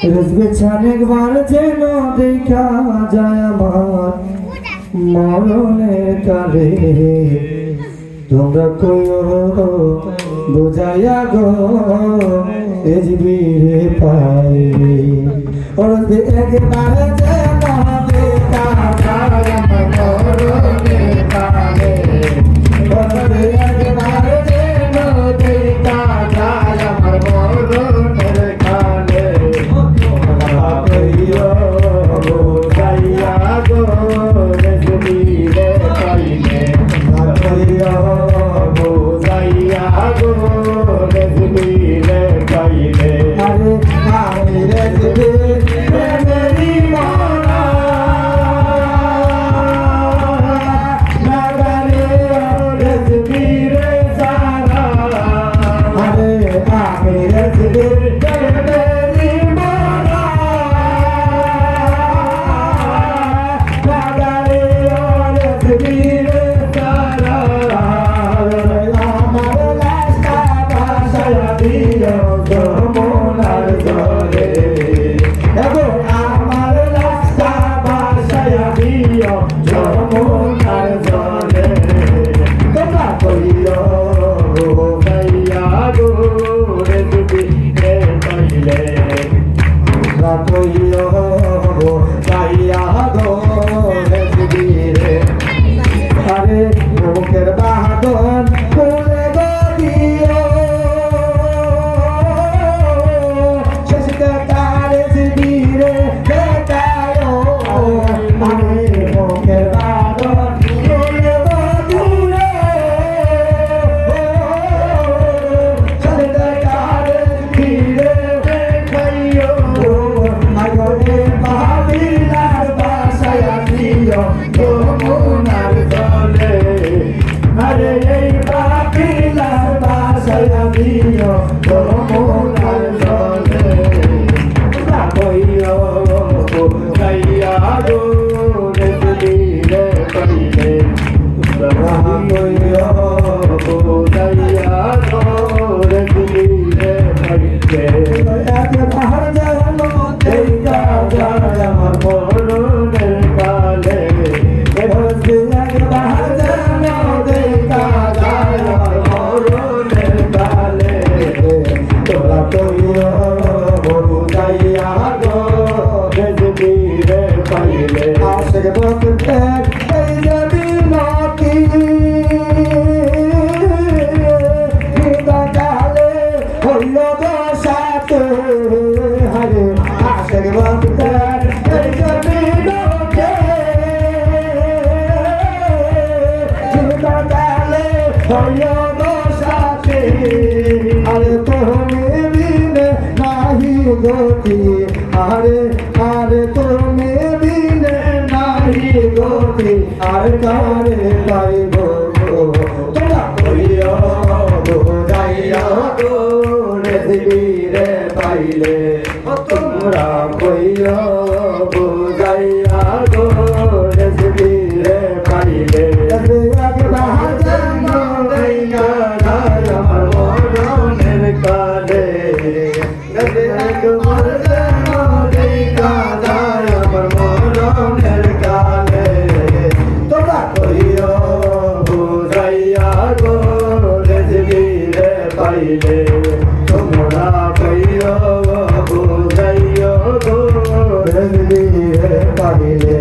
একবার যেন দেখা যায় আমার মরণের কালে, তোমরা কইও বুঝাইয়া গো এজবিরে পাইবে। একবার যেন দেখা যায় আমার মরণের কালে, একবার যেন দেখা যায় আমার মরণের কালে, কইও বুঝাইয়া গো এজবিরে পাইবে। কইও বুঝাইয়া গো এজবিরে পাইবে। আরে আমি রেজবিরে মেরি মরা নাগারে রেজবিরে সারা। আরে আমি রেজবিরে মেরি মরা নাগারে রেজবিরে সারা। আমার লাশটা ভাসায়া দিও যমুনার জলে, এগো আমার লাশটা ভাসায়া দিও যমুনার জলে। তোমরা কইও গাইয়া গো রেজবিরে পাইলে, তোমরা কইও গাইয়া গো রেজবিরে। আরে মুখের বাঁধন খুলে গো দিও, শেষটা তার রেজবিরে দেখায়ো। আরে মুখের বাঁধন খুলে গো দিও, শেষটা তার রেজবিরে দেখায়ো। আগরে ভাবিলার বাসায়া দিও যমুনার জলে। আরে এই ভাবিলার বাসায়া দিও যমুনার জলে। তোমরা কইও গাইয়া গো রেজবিরে পাইলে, তোমরা কইও গাইয়া গো রেজবিরে পাইলে। একবার যেন দেখা যায় আমার মরণের কালে, একবার যেন দেখা যায় আমার মরণের কালে। তোমরা কইও বুঝাইয়া গো রেজবিরে পাইলে। আশেক বলতে এই যে বিনতি কালে হইল গো সাথে। হারে আশেক বলতে এই যে বিনতি কালে হইল গো সাথে। আরে তুমি বিনে নাহি গতি, আরে আরে তুমি বিনে নাহি গতি, আর কারে পাইব। তোমরা কইও বুঝাইয়া গো রেজবিরে পাইলে, তোমরা কইও বুঝাইয়া গো রেজবিরে পাইলে। একবার যেন দেখা যায় আমার মরণের কালে, একবার যেন দেখা যায় আমার মরণের কালে। তোমরা কইও বুঝাইয়া গো রেজবিরে পাইলে, তোমরা কইও বুঝাইয়া গো রেজবিরে পাইলে।